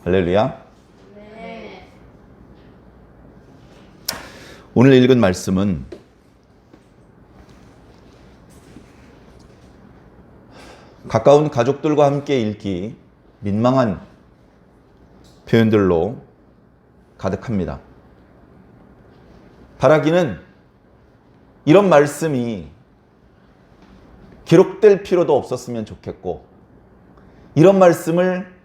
할렐루야. 네. 오늘 읽은 말씀은 가까운 가족들과 함께 읽기 민망한 표현들로 가득합니다. 바라기는 이런 말씀이 기록될 필요도 없었으면 좋겠고, 이런 말씀을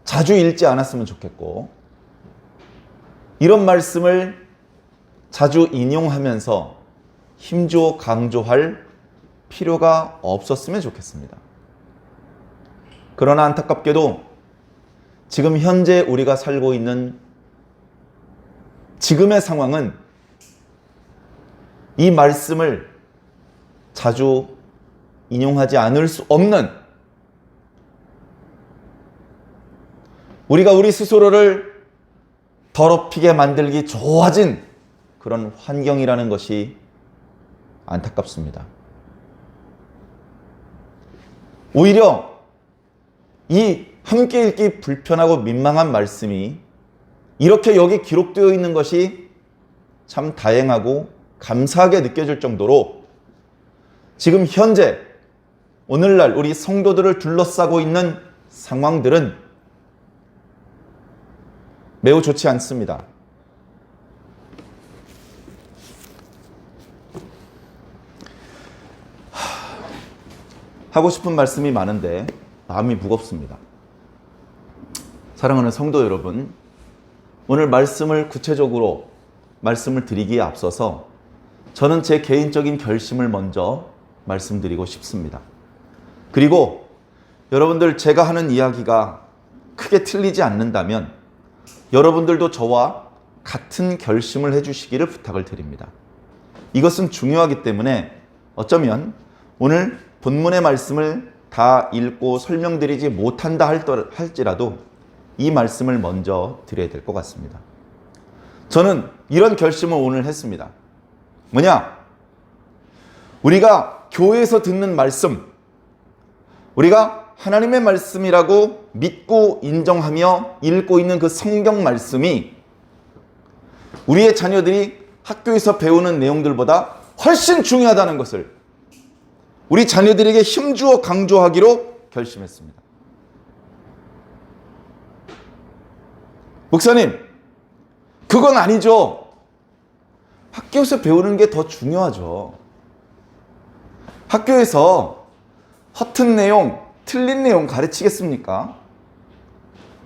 자주 읽지 않았으면 좋겠고, 이런 말씀을 자주 인용하면서 힘주어 강조할 필요가 없었으면 좋겠습니다. 그러나 안타깝게도 지금 현재 우리가 살고 있는 지금의 상황은 이 말씀을 자주 인용하지 않을 수 없는, 우리가 우리 스스로를 더럽히게 만들기 좋아진 그런 환경이라는 것이 안타깝습니다. 오히려 이 함께 읽기 불편하고 민망한 말씀이 이렇게 여기 기록되어 있는 것이 참 다행하고 감사하게 느껴질 정도로 지금 현재 오늘날 우리 성도들을 둘러싸고 있는 상황들은 매우 좋지 않습니다. 하고 싶은 말씀이 많은데 마음이 무겁습니다. 사랑하는 성도 여러분, 오늘 말씀을 구체적으로 말씀을 드리기에 앞서서 저는 제 개인적인 결심을 먼저 말씀드리고 싶습니다. 그리고 여러분들, 제가 하는 이야기가 크게 틀리지 않는다면 여러분들도 저와 같은 결심을 해주시기를 부탁을 드립니다. 이것은 중요하기 때문에 어쩌면 오늘 본문의 말씀을 다 읽고 설명드리지 못한다 할지라도 이 말씀을 먼저 드려야 될 것 같습니다. 저는 이런 결심을 오늘 했습니다. 뭐냐? 우리가 교회에서 듣는 말씀, 우리가 하나님의 말씀이라고 믿고 인정하며 읽고 있는 그 성경 말씀이 우리의 자녀들이 학교에서 배우는 내용들보다 훨씬 중요하다는 것을 우리 자녀들에게 힘주어 강조하기로 결심했습니다. 목사님, 그건 아니죠. 학교에서 배우는 게 더 중요하죠. 학교에서 허튼 내용, 틀린 내용 가르치겠습니까?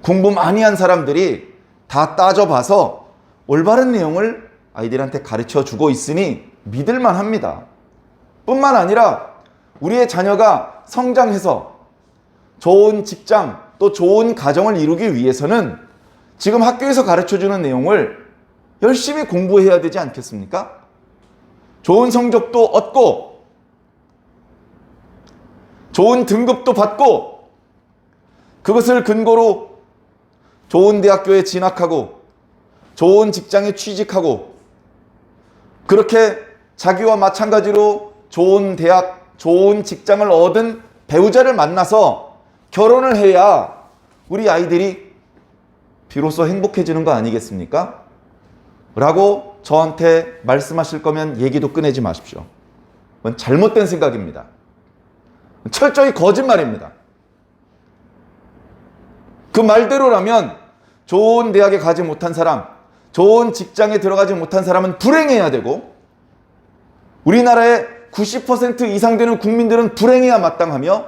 공부 많이 한 사람들이 다 따져봐서 올바른 내용을 아이들한테 가르쳐 주고 있으니 믿을만 합니다. 뿐만 아니라 우리의 자녀가 성장해서 좋은 직장 또 좋은 가정을 이루기 위해서는 지금 학교에서 가르쳐주는 내용을 열심히 공부해야 되지 않겠습니까? 좋은 성적도 얻고 좋은 등급도 받고 그것을 근거로 좋은 대학교에 진학하고 좋은 직장에 취직하고 그렇게 자기와 마찬가지로 좋은 대학, 좋은 직장을 얻은 배우자를 만나서 결혼을 해야 우리 아이들이 비로소 행복해지는 거 아니겠습니까? 라고 저한테 말씀하실 거면 얘기도 꺼내지 마십시오. 그건 잘못된 생각입니다. 철저히 거짓말입니다. 그 말대로라면 좋은 대학에 가지 못한 사람, 좋은 직장에 들어가지 못한 사람은 불행해야 되고 우리나라의 90% 이상 되는 국민들은 불행해야 마땅하며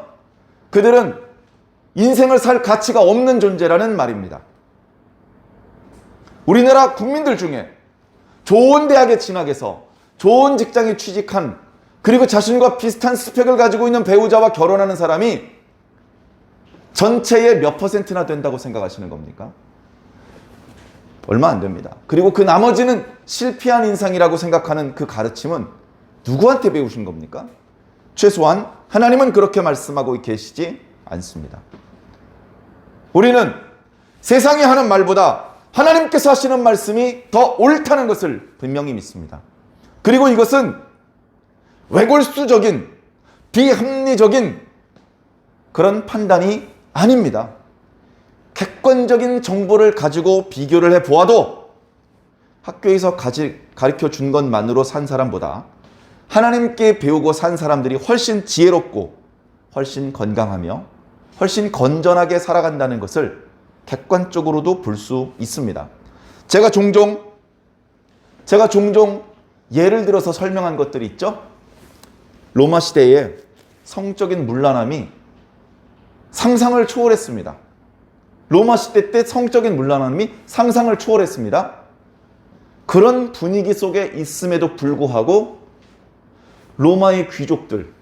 그들은 인생을 살 가치가 없는 존재라는 말입니다. 우리나라 국민들 중에 좋은 대학에 진학해서 좋은 직장에 취직한 그리고 자신과 비슷한 스펙을 가지고 있는 배우자와 결혼하는 사람이 전체의 몇 %나 된다고 생각하시는 겁니까? 얼마 안 됩니다. 그리고 그 나머지는 실패한 인상이라고 생각하는 그 가르침은 누구한테 배우신 겁니까? 최소한 하나님은 그렇게 말씀하고 계시지 않습니다. 우리는 세상이 하는 말보다 하나님께서 하시는 말씀이 더 옳다는 것을 분명히 믿습니다. 그리고 이것은 외골수적인 비합리적인 그런 판단이 아닙니다. 객관적인 정보를 가지고 비교를 해 보아도 학교에서 가르쳐 준 것만으로 산 사람보다 하나님께 배우고 산 사람들이 훨씬 지혜롭고 훨씬 건강하며 훨씬 건전하게 살아간다는 것을 객관적으로도 볼 수 있습니다. 제가 종종 예를 들어서 설명한 것들이 있죠. 로마 시대에 성적인 문란함이 상상을 초월했습니다. 로마 시대 때 성적인 문란함이 상상을 초월했습니다. 그런 분위기 속에 있음에도 불구하고 로마의 귀족들,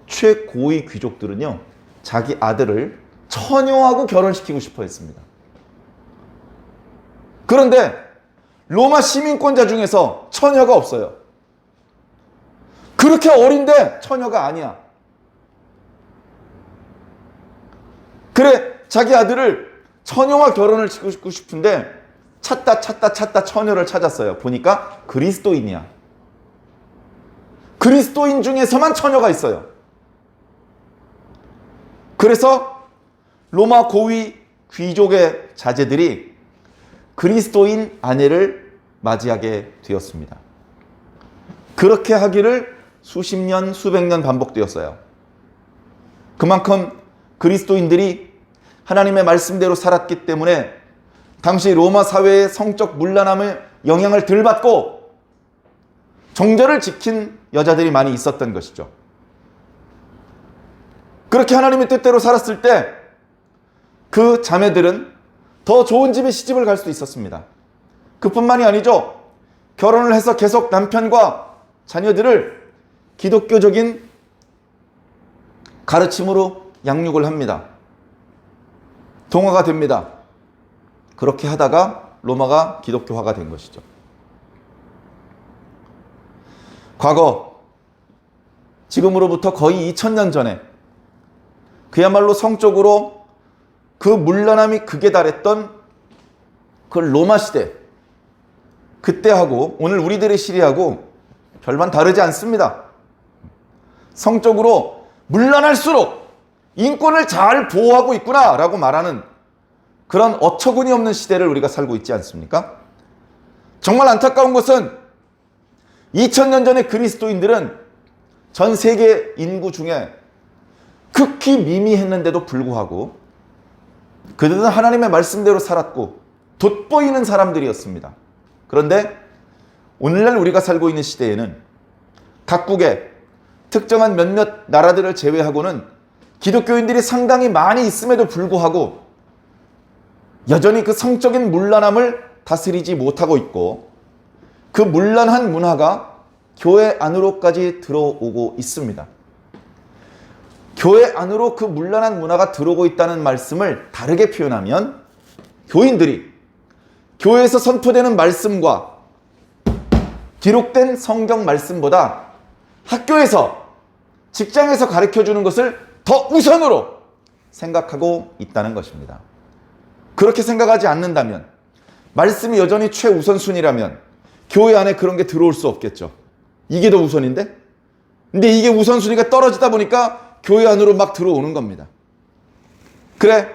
최고위 귀족들은요, 자기 아들을 처녀하고 결혼시키고 싶어 했습니다. 그런데 로마 시민권자 중에서 처녀가 없어요. 그렇게 어린데 처녀가 아니야. 그래, 자기 아들을 처녀와 결혼을 시키고 싶은데 찾다 처녀를 찾았어요. 보니까 그리스도인이야. 그리스도인 중에서만 처녀가 있어요. 그래서 로마 고위 귀족의 자제들이 그리스도인 아내를 맞이하게 되었습니다. 그렇게 하기를 수십 년, 수백 년 반복되었어요. 그만큼 그리스도인들이 하나님의 말씀대로 살았기 때문에 당시 로마 사회의 성적 문란함을 영향을 덜 받고 정절을 지킨 여자들이 많이 있었던 것이죠. 그렇게 하나님의 뜻대로 살았을 때 그 자매들은 더 좋은 집에 시집을 갈 수 있었습니다. 그뿐만이 아니죠. 결혼을 해서 계속 남편과 자녀들을 기독교적인 가르침으로 양육을 합니다. 동화가 됩니다. 그렇게 하다가 로마가 기독교화가 된 것이죠. 과거, 지금으로부터 거의 2000년 전에 그야말로 성적으로 그 문란함이 극에 달했던 그 로마 시대, 그때하고 오늘 우리들의 시대하고 별반 다르지 않습니다. 성적으로 문란할수록 인권을 잘 보호하고 있구나 라고 말하는 그런 어처구니 없는 시대를 우리가 살고 있지 않습니까? 정말 안타까운 것은 2000년 전의 그리스도인들은 전 세계 인구 중에 극히 미미했는데도 불구하고 그들은 하나님의 말씀대로 살았고 돋보이는 사람들이었습니다. 그런데 오늘날 우리가 살고 있는 시대에는 각국의 특정한 몇몇 나라들을 제외하고는 기독교인들이 상당히 많이 있음에도 불구하고 여전히 그 성적인 문란함을 다스리지 못하고 있고 그 문란한 문화가 교회 안으로까지 들어오고 있습니다. 교회 안으로 그 문란한 문화가 들어오고 있다는 말씀을 다르게 표현하면 교인들이 교회에서 선포되는 말씀과 기록된 성경 말씀보다 학교에서, 직장에서 가르쳐주는 것을 더 우선으로 생각하고 있다는 것입니다. 그렇게 생각하지 않는다면, 말씀이 여전히 최우선순위라면 교회 안에 그런 게 들어올 수 없겠죠. 이게 더 우선인데? 근데 이게 우선순위가 떨어지다 보니까 교회 안으로 막 들어오는 겁니다. 그래,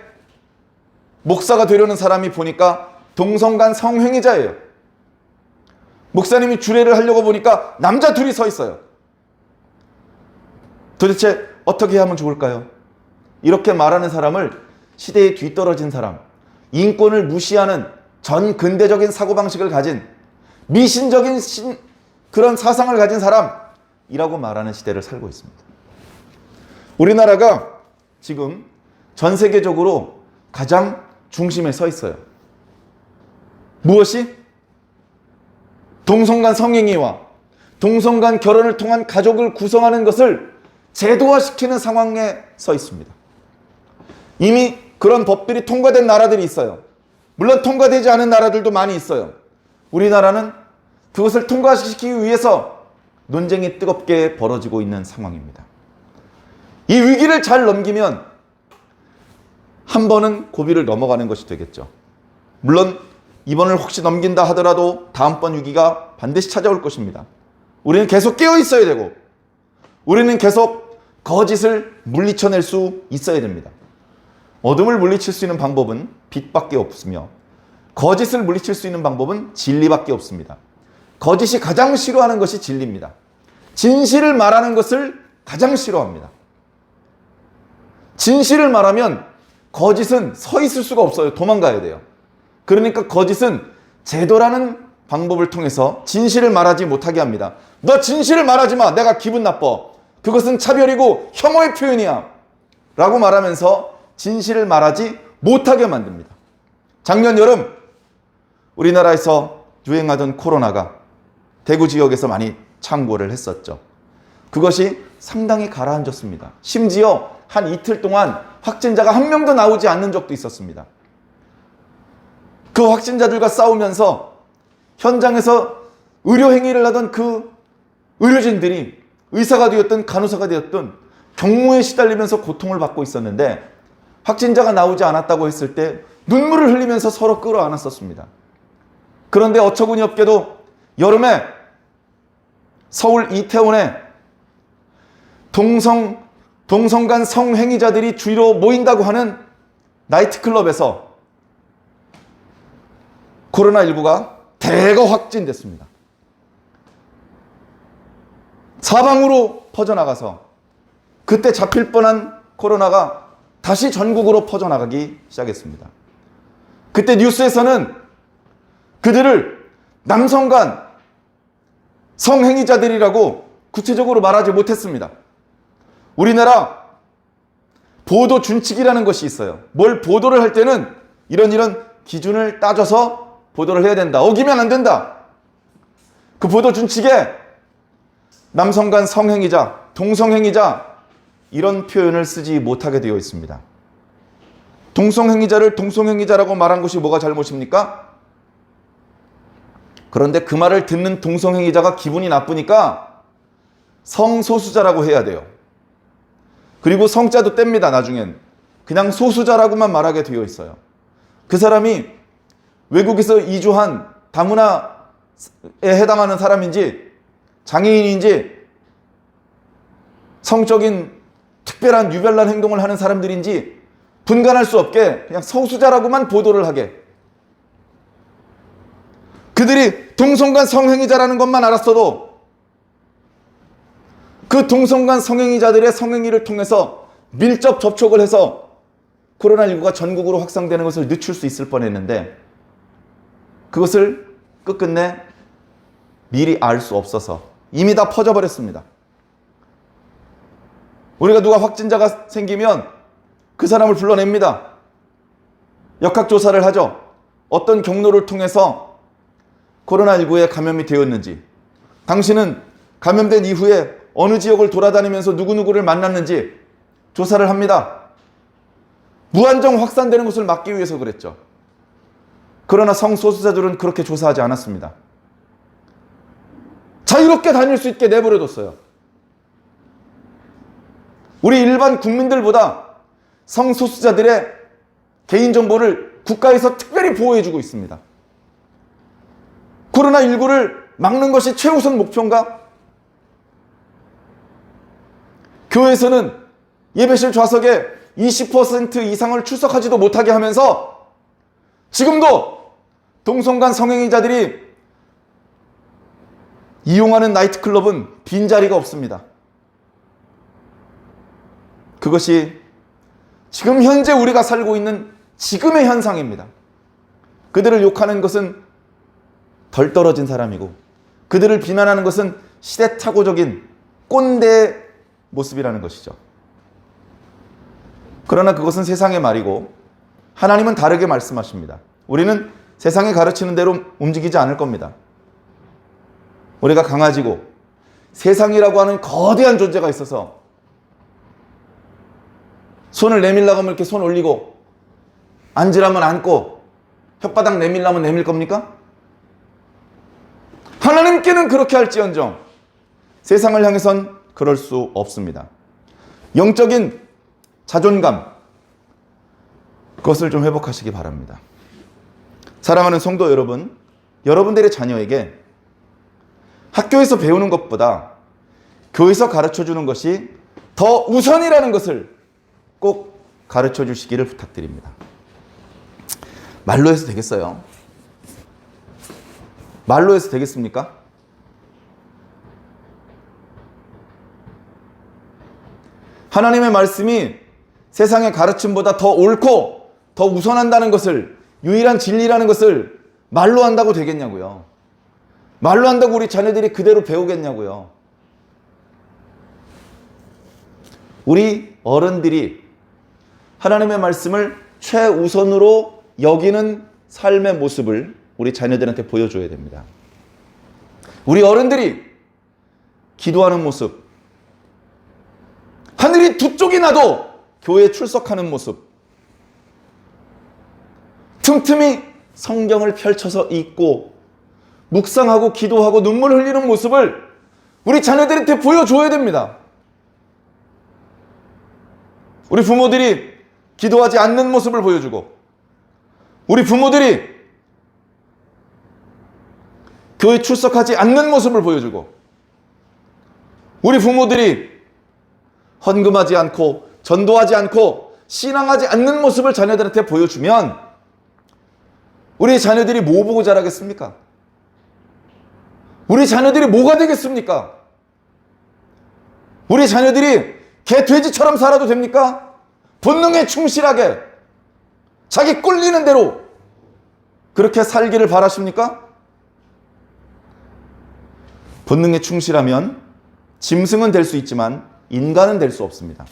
목사가 되려는 사람이 보니까 동성간 성행위자예요. 목사님이 주례를 하려고 보니까 남자 둘이 서 있어요. 도대체 어떻게 하면 좋을까요? 이렇게 말하는 사람을 시대에 뒤떨어진 사람, 인권을 무시하는 전 근대적인 사고방식을 가진 미신적인 그런 사상을 가진 사람이라고 말하는 시대를 살고 있습니다. 우리나라가 지금 전 세계적으로 가장 중심에 서 있어요. 무엇이? 동성간 성행위와 동성간 결혼을 통한 가족을 구성하는 것을 제도화시키는 상황에 서 있습니다. 이미 그런 법들이 통과된 나라들이 있어요. 물론 통과되지 않은 나라들도 많이 있어요. 우리나라는 그것을 통과시키기 위해서 논쟁이 뜨겁게 벌어지고 있는 상황입니다. 이 위기를 잘 넘기면 한 번은 고비를 넘어가는 것이 되겠죠. 물론 이번을 혹시 넘긴다 하더라도 다음번 위기가 반드시 찾아올 것입니다. 우리는 계속 깨어 있어야 되고 우리는 계속 거짓을 물리쳐낼 수 있어야 됩니다. 어둠을 물리칠 수 있는 방법은 빛밖에 없으며 거짓을 물리칠 수 있는 방법은 진리밖에 없습니다. 거짓이 가장 싫어하는 것이 진리입니다. 진실을 말하는 것을 가장 싫어합니다. 진실을 말하면 거짓은 서 있을 수가 없어요. 도망가야 돼요. 그러니까 거짓은 제도라는 방법을 통해서 진실을 말하지 못하게 합니다. 너 진실을 말하지 마. 내가 기분 나빠. 그것은 차별이고 혐오의 표현이야. 라고 말하면서 진실을 말하지 못하게 만듭니다. 작년 여름 우리나라에서 유행하던 코로나가 대구 지역에서 많이 창궐을 했었죠. 그것이 상당히 가라앉았습니다. 심지어 한 이틀 동안 확진자가 한 명도 나오지 않는 적도 있었습니다. 그 확진자들과 싸우면서 현장에서 의료 행위를 하던 그 의료진들이 의사가 되었든 간호사가 되었든 경무에 시달리면서 고통을 받고 있었는데 확진자가 나오지 않았다고 했을 때 눈물을 흘리면서 서로 끌어안았었습니다. 그런데 어처구니 없게도 여름에 서울 이태원에 동성간 성행위자들이 주로 모인다고 하는 나이트클럽에서 코로나19가 대거 확진됐습니다. 사방으로 퍼져나가서 그때 잡힐 뻔한 코로나가 다시 전국으로 퍼져나가기 시작했습니다. 그때 뉴스에서는 그들을 남성간 성행위자들이라고 구체적으로 말하지 못했습니다. 우리나라 보도 준칙이라는 것이 있어요. 뭘 보도를 할 때는 이런 기준을 따져서 보도를 해야 된다. 어기면 안 된다. 그 보도 준칙에 남성간 성행위자, 동성행위자 이런 표현을 쓰지 못하게 되어 있습니다. 동성행위자를 동성행위자라고 말한 것이 뭐가 잘못입니까? 그런데 그 말을 듣는 동성행위자가 기분이 나쁘니까 성소수자라고 해야 돼요. 그리고 성자도 뗍니다. 나중엔 그냥 소수자라고만 말하게 되어 있어요. 그 사람이 외국에서 이주한 다문화에 해당하는 사람인지 장애인인지 성적인 특별한 유별난 행동을 하는 사람들인지 분간할 수 없게 그냥 소수자라고만 보도를 하게, 그들이 동성간 성행위자라는 것만 알았어도 그 동성간 성행위자들의 성행위를 통해서 밀접 접촉을 해서 코로나19가 전국으로 확산되는 것을 늦출 수 있을 뻔했는데 그것을 끝끝내 미리 알 수 없어서 이미 다 퍼져버렸습니다. 우리가 누가 확진자가 생기면 그 사람을 불러냅니다. 역학조사를 하죠. 어떤 경로를 통해서 코로나19에 감염이 되었는지, 당신은 감염된 이후에 어느 지역을 돌아다니면서 누구누구를 만났는지 조사를 합니다. 무한정 확산되는 것을 막기 위해서 그랬죠. 그러나 성소수자들은 그렇게 조사하지 않았습니다. 자유롭게 다닐 수 있게 내버려뒀어요. 우리 일반 국민들보다 성소수자들의 개인정보를 국가에서 특별히 보호해주고 있습니다. 코로나19를 막는 것이 최우선 목표인가? 교회에서는 예배실 좌석에 20% 이상을 출석하지도 못하게 하면서 지금도 동성간 성행위자들이 이용하는 나이트클럽은 빈자리가 없습니다. 그것이 지금 현재 우리가 살고 있는 지금의 현상입니다. 그들을 욕하는 것은 덜 떨어진 사람이고 그들을 비난하는 것은 시대착오적인 꼰대의 모습이라는 것이죠. 그러나 그것은 세상의 말이고 하나님은 다르게 말씀하십니다. 우리는 세상이 가르치는 대로 움직이지 않을 겁니다. 우리가 강아지고 세상이라고 하는 거대한 존재가 있어서 손을 내밀라고 하면 이렇게 손 올리고 앉으라면 앉고 혓바닥 내밀라면 내밀 겁니까? 하나님께는 그렇게 할지언정 세상을 향해선 그럴 수 없습니다. 영적인 자존감, 그것을 좀 회복하시기 바랍니다. 사랑하는 성도 여러분, 여러분들의 자녀에게 학교에서 배우는 것보다 교회에서 가르쳐주는 것이 더 우선이라는 것을 꼭 가르쳐 주시기를 부탁드립니다. 말로 해서 되겠어요? 말로 해서 되겠습니까? 하나님의 말씀이 세상의 가르침보다 더 옳고 더 우선한다는 것을, 유일한 진리라는 것을 말로 한다고 되겠냐고요. 말로 한다고 우리 자녀들이 그대로 배우겠냐고요. 우리 어른들이 하나님의 말씀을 최우선으로 여기는 삶의 모습을 우리 자녀들한테 보여줘야 됩니다. 우리 어른들이 기도하는 모습, 하늘이 두 쪽이 나도 교회에 출석하는 모습, 틈틈이 성경을 펼쳐서 읽고 묵상하고 기도하고 눈물 흘리는 모습을 우리 자녀들한테 보여줘야 됩니다. 우리 부모들이 기도하지 않는 모습을 보여주고, 우리 부모들이 교회 출석하지 않는 모습을 보여주고, 우리 부모들이 헌금하지 않고 전도하지 않고 신앙하지 않는 모습을 자녀들한테 보여주면 우리 자녀들이 뭐 보고 자라겠습니까? 우리 자녀들이 뭐가 되겠습니까? 우리 자녀들이 개, 돼지처럼 살아도 됩니까? 본능에 충실하게 자기 꼴리는 대로 그렇게 살기를 바라십니까? 본능에 충실하면 짐승은 될 수 있지만 인간은 될 수 없습니다.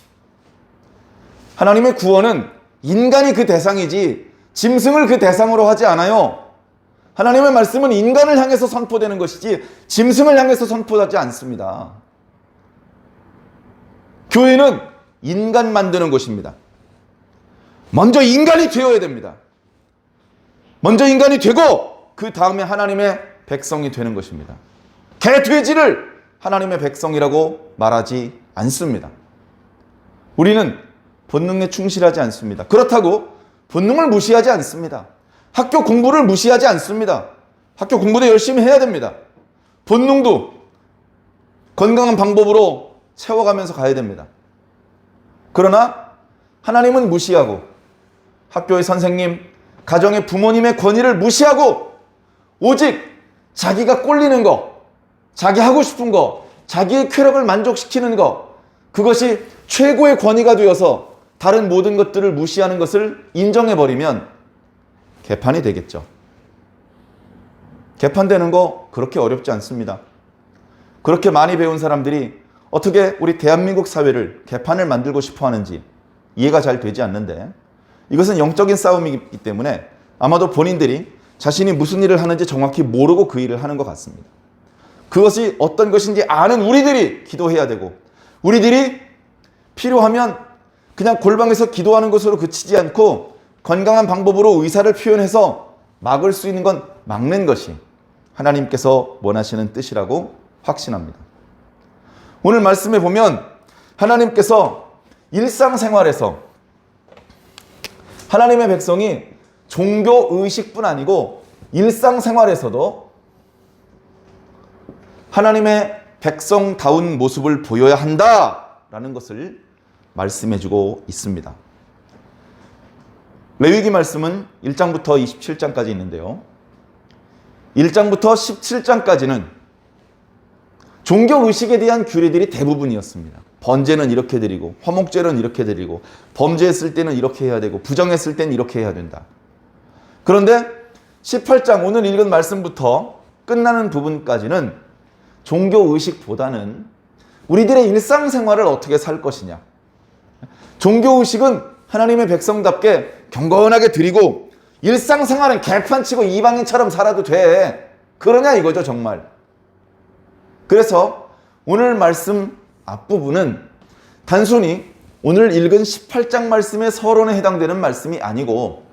하나님의 구원은 인간이 그 대상이지 짐승을 그 대상으로 하지 않아요. 하나님의 말씀은 인간을 향해서 선포되는 것이지 짐승을 향해서 선포하지 않습니다. 교회는 인간 만드는 곳입니다. 먼저 인간이 되어야 됩니다. 먼저 인간이 되고 그 다음에 하나님의 백성이 되는 것입니다. 개, 돼지를 하나님의 백성이라고 말하지 않습니다. 우리는 본능에 충실하지 않습니다. 그렇다고 본능을 무시하지 않습니다. 학교 공부를 무시하지 않습니다. 학교 공부도 열심히 해야 됩니다. 본능도 건강한 방법으로 채워가면서 가야 됩니다. 그러나 하나님은 무시하고 학교의 선생님, 가정의 부모님의 권위를 무시하고 오직 자기가 꼴리는 거, 자기 하고 싶은 거, 자기의 쾌락을 만족시키는 거, 그것이 최고의 권위가 되어서 다른 모든 것들을 무시하는 것을 인정해버리면 개판이 되겠죠. 개판되는 거 그렇게 어렵지 않습니다. 그렇게 많이 배운 사람들이 어떻게 우리 대한민국 사회를 개판을 만들고 싶어 하는지 이해가 잘 되지 않는데, 이것은 영적인 싸움이기 때문에 아마도 본인들이 자신이 무슨 일을 하는지 정확히 모르고 그 일을 하는 것 같습니다. 그것이 어떤 것인지 아는 우리들이 기도해야 되고, 우리들이 필요하면 그냥 골방에서 기도하는 것으로 그치지 않고 건강한 방법으로 의사를 표현해서 막을 수 있는 건 막는 것이 하나님께서 원하시는 뜻이라고 확신합니다. 오늘 말씀에 보면 하나님께서 일상생활에서 하나님의 백성이 종교의식뿐 아니고 일상생활에서도 하나님의 백성다운 모습을 보여야 한다라는 것을 말씀해주고 있습니다. 레위기 말씀은 1장부터 27장까지 있는데요. 1장부터 17장까지는 종교의식에 대한 규례들이 대부분이었습니다. 번제는 이렇게 드리고, 화목제는 이렇게 드리고, 범죄했을 때는 이렇게 해야 되고, 부정했을 때는 이렇게 해야 된다. 그런데 18장 오늘 읽은 말씀부터 끝나는 부분까지는 종교의식보다는 우리들의 일상생활을 어떻게 살 것이냐, 종교의식은 하나님의 백성답게 경건하게 드리고 일상생활은 개판치고 이방인처럼 살아도 돼, 그러냐 이거죠 정말. 그래서 오늘 말씀 앞부분은 단순히 오늘 읽은 18장 말씀의 서론에 해당되는 말씀이 아니고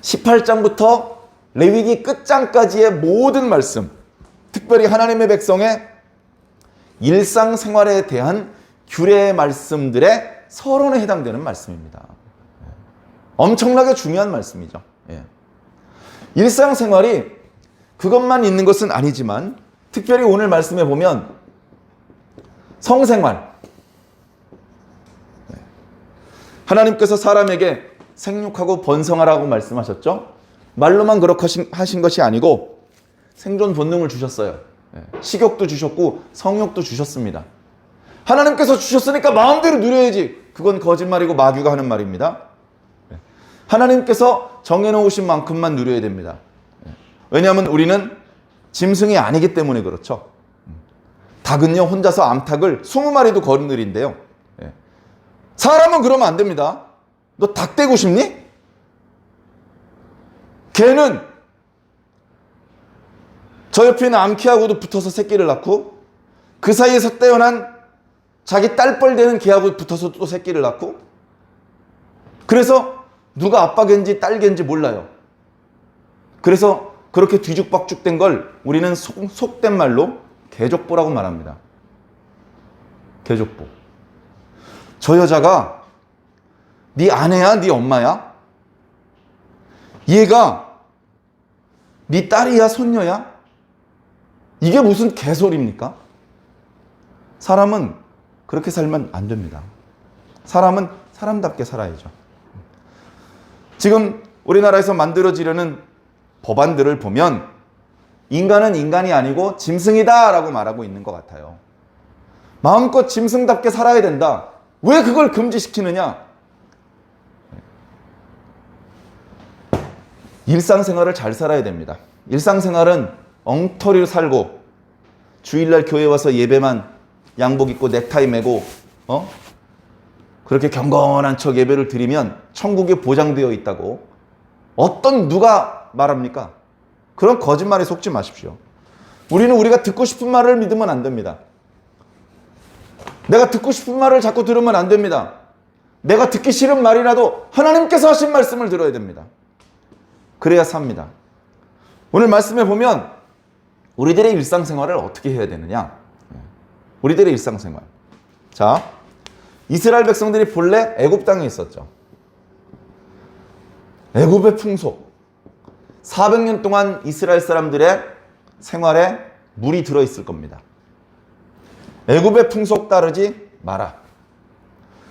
18장부터 레위기 끝장까지의 모든 말씀, 특별히 하나님의 백성의 일상생활에 대한 규례의 말씀들의 서론에 해당되는 말씀입니다. 엄청나게 중요한 말씀이죠. 일상생활이 그것만 있는 것은 아니지만 특별히 오늘 말씀에 보면 성생활, 하나님께서 사람에게 생육하고 번성하라고 말씀하셨죠? 말로만 그렇게 하신 것이 아니고 생존 본능을 주셨어요. 식욕도 주셨고 성욕도 주셨습니다. 하나님께서 주셨으니까 마음대로 누려야지. 그건 거짓말이고 마귀가 하는 말입니다. 하나님께서 정해놓으신 만큼만 누려야 됩니다. 왜냐하면 우리는 짐승이 아니기 때문에 그렇죠. 닭은요 혼자서 암탉을 20마리도 거느린대요. 사람은 그러면 안 됩니다. 너 닭 되고 싶니? 개는 저 옆에 있는 암캐하고도 붙어서 새끼를 낳고 그 사이에서 떼어난 자기 딸뻘 되는 개하고 붙어서 또 새끼를 낳고 그래서 누가 아빠 개인지 딸 개인지 몰라요. 그래서 그렇게 뒤죽박죽 된 걸 우리는 속된 말로 개족보라고 말합니다. 개족보. 저 여자가 네 아내야? 네 엄마야? 얘가 네 딸이야? 손녀야? 이게 무슨 개소리입니까? 사람은 그렇게 살면 안 됩니다. 사람은 사람답게 살아야죠. 지금 우리나라에서 만들어지려는 법안들을 보면 인간은 인간이 아니고 짐승이다 라고 말하고 있는 것 같아요. 마음껏 짐승답게 살아야 된다. 왜 그걸 금지시키느냐? 일상생활을 잘 살아야 됩니다. 일상생활은 엉터리로 살고 주일날 교회 와서 예배만 양복 입고 넥타이 매고 그렇게 경건한 척 예배를 드리면 천국에 보장되어 있다고 누가 말합니까? 그런 거짓말에 속지 마십시오. 우리는 우리가 듣고 싶은 말을 믿으면 안 됩니다. 내가 듣고 싶은 말을 자꾸 들으면 안 됩니다. 내가 듣기 싫은 말이라도 하나님께서 하신 말씀을 들어야 됩니다. 그래야 삽니다. 오늘 말씀에 보면 우리들의 일상생활을 어떻게 해야 되느냐? 우리들의 일상생활. 자, 이스라엘 백성들이 본래 애굽 땅에 있었죠. 애굽의 풍속. 400년 동안 이스라엘 사람들의 생활에 물이 들어있을 겁니다. 애굽의 풍속 따르지 마라.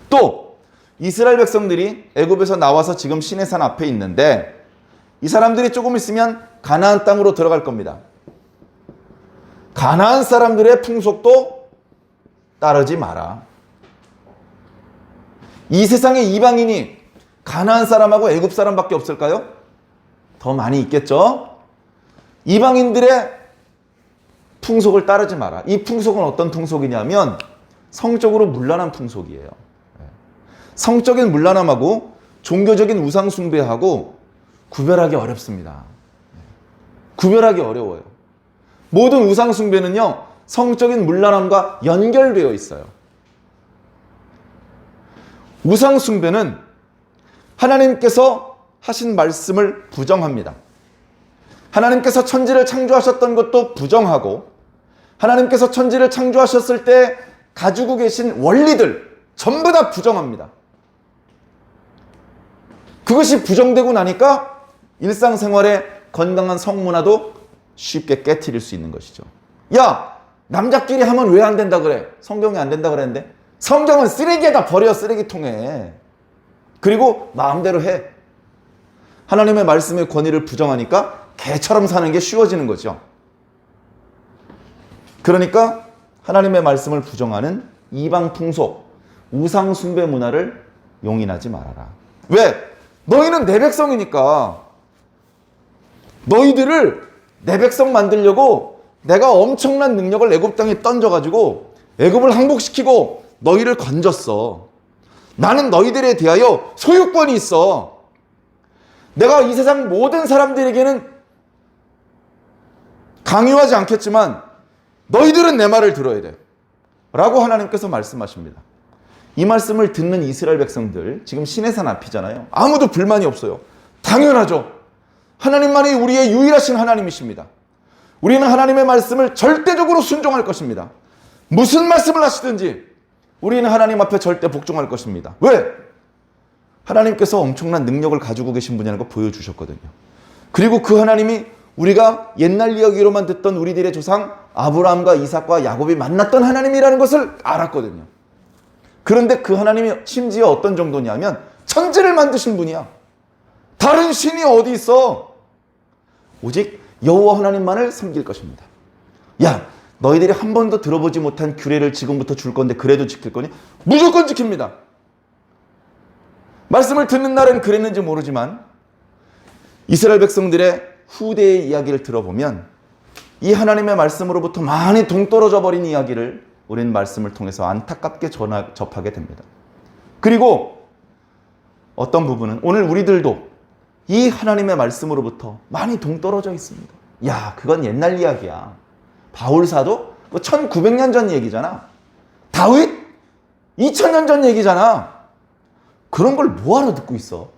또 이스라엘 백성들이 애굽에서 나와서 지금 시내산 앞에 있는데 이 사람들이 조금 있으면 가나안 땅으로 들어갈 겁니다. 가나안 사람들의 풍속도 따르지 마라. 이 세상에 이방인이 가나안 사람하고 애굽 사람밖에 없을까요? 더 많이 있겠죠? 이방인들의 풍속을 따르지 마라. 이 풍속은 어떤 풍속이냐면 성적으로 문란한 풍속이에요. 성적인 문란함하고 종교적인 우상 숭배하고 구별하기 어렵습니다. 구별하기 어려워요. 모든 우상 숭배는요, 성적인 문란함과 연결되어 있어요. 우상 숭배는 하나님께서 하신 말씀을 부정합니다. 하나님께서 천지를 창조하셨던 것도 부정하고 하나님께서 천지를 창조하셨을 때 가지고 계신 원리들 전부 다 부정합니다. 그것이 부정되고 나니까 일상생활의 건강한 성문화도 쉽게 깨트릴 수 있는 것이죠. 야, 남자끼리 하면 왜 안 된다 그래? 성경이 안 된다 그랬는데 성경은 쓰레기에다 버려, 쓰레기통에. 그리고 마음대로 해. 하나님의 말씀의 권위를 부정하니까 개처럼 사는 게 쉬워지는 거죠. 그러니까 하나님의 말씀을 부정하는 이방 풍속, 우상 숭배 문화를 용인하지 말아라. 왜? 너희는 내 백성이니까. 너희들을 내 백성 만들려고 내가 엄청난 능력을 애굽 땅에 던져가지고 애굽을 항복시키고 너희를 건졌어. 나는 너희들에 대하여 소유권이 있어. 내가 이 세상 모든 사람들에게는 강요하지 않겠지만 너희들은 내 말을 들어야 돼. 라고 하나님께서 말씀하십니다. 이 말씀을 듣는 이스라엘 백성들, 지금 시내산 앞이잖아요. 아무도 불만이 없어요. 당연하죠. 하나님만이 우리의 유일하신 하나님이십니다. 우리는 하나님의 말씀을 절대적으로 순종할 것입니다. 무슨 말씀을 하시든지 우리는 하나님 앞에 절대 복종할 것입니다. 왜? 하나님께서 엄청난 능력을 가지고 계신 분이라는 걸 보여주셨거든요. 그리고 그 하나님이 우리가 옛날 이야기로만 듣던 우리들의 조상 아브라함과 이삭과 야곱이 만났던 하나님이라는 것을 알았거든요. 그런데 그 하나님이 심지어 어떤 정도냐면 천지를 만드신 분이야. 다른 신이 어디 있어? 오직 여호와 하나님만을 섬길 것입니다. 야, 너희들이 한 번도 들어보지 못한 규례를 지금부터 줄 건데 그래도 지킬 거니? 무조건 지킵니다. 말씀을 듣는 날은 그랬는지 모르지만 이스라엘 백성들의 후대의 이야기를 들어보면 이 하나님의 말씀으로부터 많이 동떨어져 버린 이야기를 우리는 말씀을 통해서 안타깝게 접하게 됩니다. 그리고 어떤 부분은 오늘 우리들도 이 하나님의 말씀으로부터 많이 동떨어져 있습니다. 야, 그건 옛날 이야기야. 바울 사도 1900년 전 얘기잖아. 다윗 2000년 전 얘기잖아. 그런 걸 뭐하러 듣고 있어?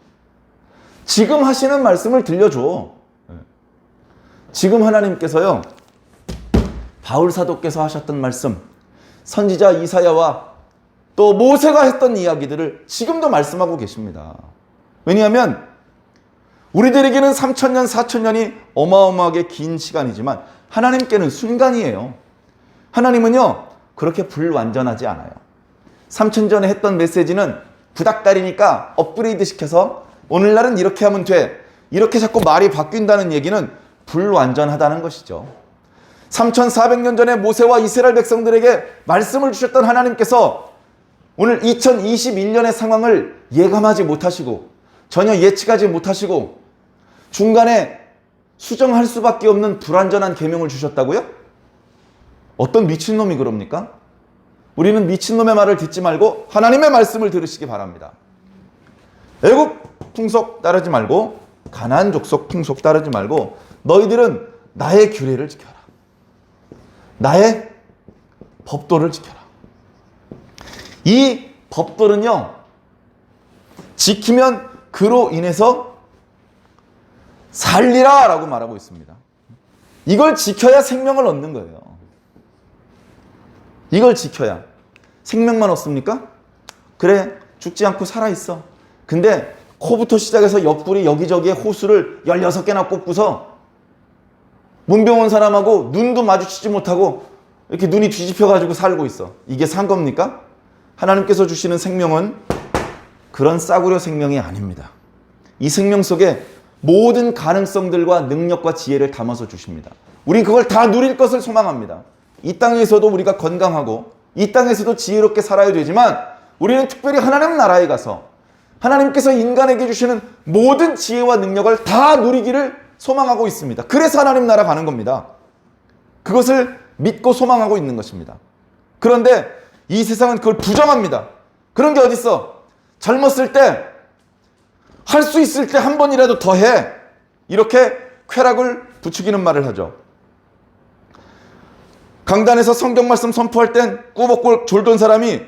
지금 하시는 말씀을 들려줘. 지금 하나님께서요, 바울 사도께서 하셨던 말씀, 선지자 이사야와 또 모세가 했던 이야기들을 지금도 말씀하고 계십니다. 왜냐하면 우리들에게는 3000년, 4000년이 어마어마하게 긴 시간이지만 하나님께는 순간이에요. 하나님은요, 그렇게 불완전하지 않아요. 3000년 전에 했던 메시지는 구닥다리니까 업그레이드 시켜서 오늘날은 이렇게 하면 돼. 이렇게 자꾸 말이 바뀐다는 얘기는 불완전하다는 것이죠. 3400년 전에 모세와 이스라엘 백성들에게 말씀을 주셨던 하나님께서 오늘 2021년의 상황을 예감하지 못하시고 전혀 예측하지 못하시고 중간에 수정할 수밖에 없는 불완전한 계명을 주셨다고요? 어떤 미친놈이 그럽니까? 우리는 미친놈의 말을 듣지 말고 하나님의 말씀을 들으시기 바랍니다. 애굽 풍속 따르지 말고 가나안 족속 풍속 따르지 말고 너희들은 나의 규례를 지켜라. 나의 법도를 지켜라. 이 법도는요, 지키면 그로 인해서 살리라 라고 말하고 있습니다. 이걸 지켜야 생명을 얻는 거예요. 이걸 지켜야. 생명만 얻습니까? 그래, 죽지 않고 살아있어. 근데 코부터 시작해서 옆구리 여기저기에 호수를 16개나 꽂고서 문병 온 사람하고 눈도 마주치지 못하고 이렇게 눈이 뒤집혀가지고 살고 있어. 이게 산 겁니까? 하나님께서 주시는 생명은 그런 싸구려 생명이 아닙니다. 이 생명 속에 모든 가능성들과 능력과 지혜를 담아서 주십니다. 우린 그걸 다 누릴 것을 소망합니다. 이 땅에서도 우리가 건강하고 이 땅에서도 지혜롭게 살아야 되지만 우리는 특별히 하나님 나라에 가서 하나님께서 인간에게 주시는 모든 지혜와 능력을 다 누리기를 소망하고 있습니다. 그래서 하나님 나라 가는 겁니다. 그것을 믿고 소망하고 있는 것입니다. 그런데 이 세상은 그걸 부정합니다. 그런 게 어딨어? 젊었을 때 할 수 있을 때 한 번이라도 더 해. 이렇게 쾌락을 부추기는 말을 하죠. 강단에서 성경 말씀 선포할 땐 꾸벅꾸벅 졸던 사람이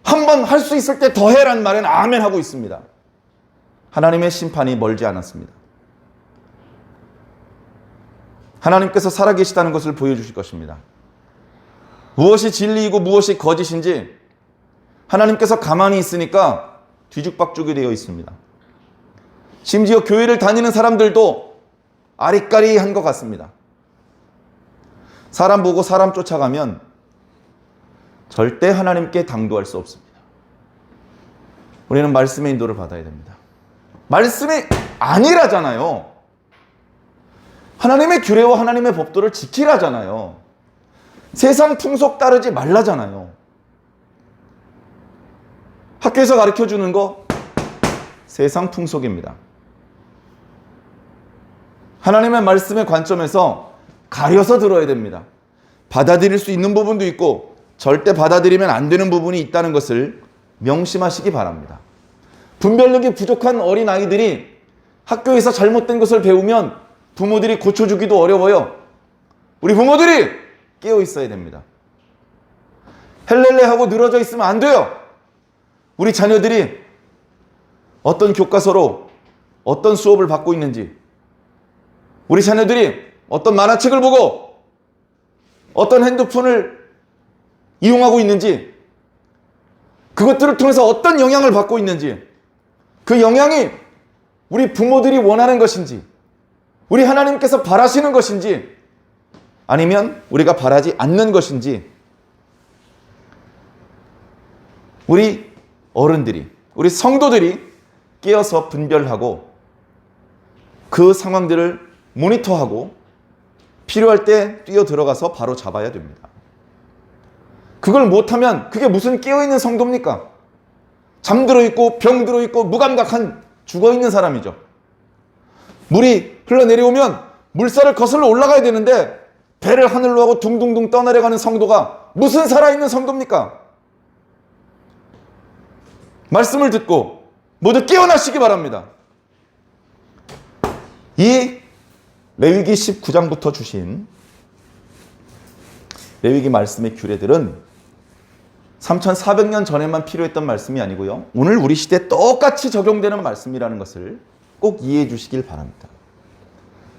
한 번 할 수 있을 때 더 해란 말엔 아멘 하고 있습니다. 하나님의 심판이 멀지 않았습니다. 하나님께서 살아계시다는 것을 보여주실 것입니다. 무엇이 진리이고 무엇이 거짓인지 하나님께서 가만히 있으니까 뒤죽박죽이 되어 있습니다. 심지어 교회를 다니는 사람들도 아리까리한 것 같습니다. 사람 보고 사람 쫓아가면 절대 하나님께 당도할 수 없습니다. 우리는 말씀의 인도를 받아야 됩니다. 말씀이 아니라잖아요. 하나님의 규례와 하나님의 법도를 지키라잖아요. 세상 풍속 따르지 말라잖아요. 학교에서 가르쳐주는 거 세상 풍속입니다. 하나님의 말씀의 관점에서 가려서 들어야 됩니다. 받아들일 수 있는 부분도 있고 절대 받아들이면 안 되는 부분이 있다는 것을 명심하시기 바랍니다. 분별력이 부족한 어린아이들이 학교에서 잘못된 것을 배우면 부모들이 고쳐주기도 어려워요. 우리 부모들이 깨어 있어야 됩니다. 헬렐레 하고 늘어져 있으면 안 돼요. 우리 자녀들이 어떤 교과서로 어떤 수업을 받고 있는지, 우리 자녀들이 어떤 만화책을 보고 어떤 핸드폰을 이용하고 있는지, 그것들을 통해서 어떤 영향을 받고 있는지, 그 영향이 우리 부모들이 원하는 것인지, 우리 하나님께서 바라시는 것인지, 아니면 우리가 바라지 않는 것인지 우리 어른들이, 우리 성도들이 깨어서 분별하고 그 상황들을 모니터하고 필요할 때 뛰어 들어가서 바로 잡아야 됩니다. 그걸 못하면 그게 무슨 깨어있는 성도입니까? 잠들어 있고 병들어 있고 무감각한 죽어있는 사람이죠. 물이 흘러내려오면 물살을 거슬러 올라가야 되는데 배를 하늘로 하고 둥둥둥 떠내려가는 성도가 무슨 살아있는 성도입니까? 말씀을 듣고 모두 깨어나시기 바랍니다. 이 레위기 19장부터 주신 레위기 말씀의 규례들은 3400년 전에만 필요했던 말씀이 아니고요. 오늘 우리 시대에 똑같이 적용되는 말씀이라는 것을 꼭 이해해 주시길 바랍니다.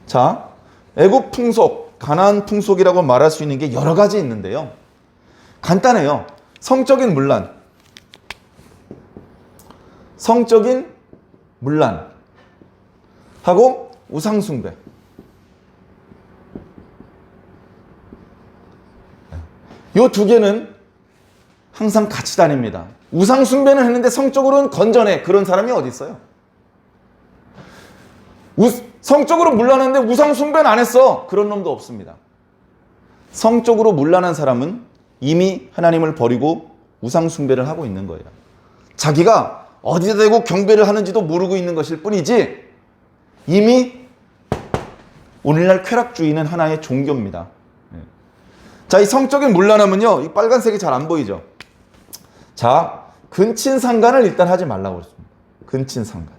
자, 애굽 풍속, 가나안 풍속이라고 말할 수 있는 게 여러 가지 있는데요. 간단해요. 성적인 문란하고 우상숭배. 이 두 개는 항상 같이 다닙니다. 우상숭배는 했는데 성적으로는 건전해. 그런 사람이 어디 있어요? 성적으로 문란한데 우상숭배는 안 했어. 그런 놈도 없습니다. 성적으로 문란한 사람은 이미 하나님을 버리고 우상숭배를 하고 있는 거예요. 자기가 어디다 대고 경배를 하는지도 모르고 있는 것일 뿐이지 이미 오늘날 쾌락주의는 하나의 종교입니다. 자, 이 성적인 문란함은요, 이 빨간색이 잘 안 보이죠? 자, 근친상간을 일단 하지 말라고 그랬습니다. 근친상간.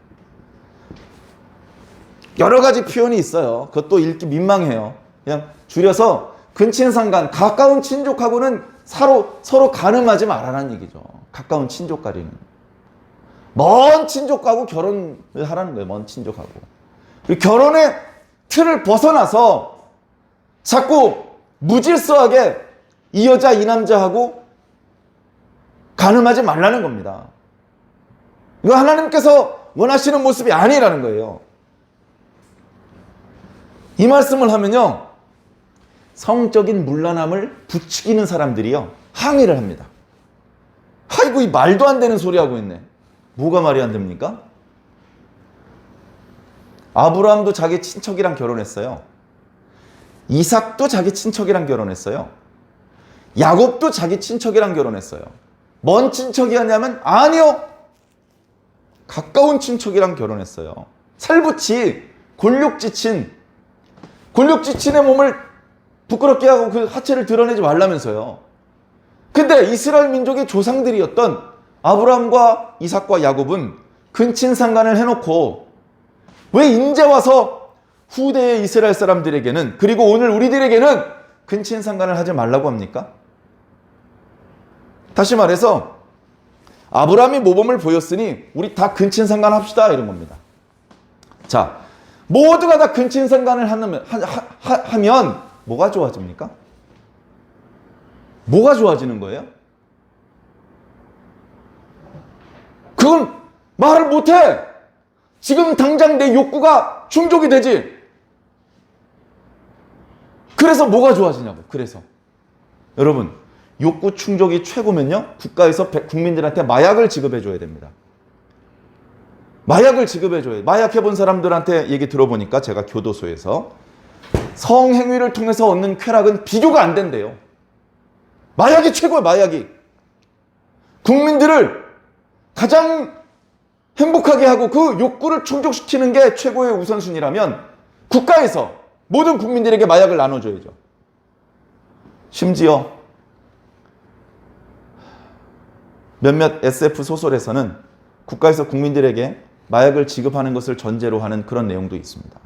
여러 가지 표현이 있어요. 그것도 읽기 민망해요. 그냥 줄여서 근친상간, 가까운 친족하고는 서로 가늠하지 말라는 얘기죠. 가까운 친족까지는. 먼 친족하고 결혼을 하라는 거예요. 먼 친족하고. 결혼의 틀을 벗어나서 자꾸 무질서하게 이 여자 이 남자하고 가늠하지 말라는 겁니다. 이거 하나님께서 원하시는 모습이 아니라는 거예요. 이 말씀을 하면요, 성적인 문란함을 부추기는 사람들이요 항의를 합니다. 아이고, 이 말도 안 되는 소리 하고 있네. 뭐가 말이 안 됩니까? 아브라함도 자기 친척이랑 결혼했어요. 이삭도 자기 친척이랑 결혼했어요. 야곱도 자기 친척이랑 결혼했어요. 먼 친척이었냐면 아니요, 가까운 친척이랑 결혼했어요. 살붙이 골육지친의 몸을 부끄럽게 하고 그 하체를 드러내지 말라면서요. 근데 이스라엘 민족의 조상들이었던 아브라함과 이삭과 야곱은 근친상간을 해놓고 왜 이제 와서 후대의 이스라엘 사람들에게는, 그리고 오늘 우리들에게는 근친상간을 하지 말라고 합니까? 다시 말해서 아브라함이 모범을 보였으니 우리 다 근친상간 합시다, 이런 겁니다. 자, 모두가 다 근친상간을 하면 뭐가 좋아집니까? 뭐가 좋아지는 거예요? 그건 말을 못해. 지금 당장 내 욕구가 충족이 되지. 그래서 뭐가 좋아지냐고. 그래서 여러분, 욕구 충족이 최고면요, 국가에서 국민들한테 마약을 지급해 줘야 됩니다. 마약을 지급해 줘야 돼요. 마약 해본 사람들한테 얘기 들어보니까, 제가 교도소에서 성행위를 통해서 얻는 쾌락은 비교가 안 된대요. 마약이 최고예요. 마약이 국민들을 가장 행복하게 하고 그 욕구를 충족시키는 게 최고의 우선순위라면 국가에서 모든 국민들에게 마약을 나눠줘야죠. 심지어 몇몇 SF 소설에서는 국가에서 국민들에게 마약을 지급하는 것을 전제로 하는 그런 내용도 있습니다.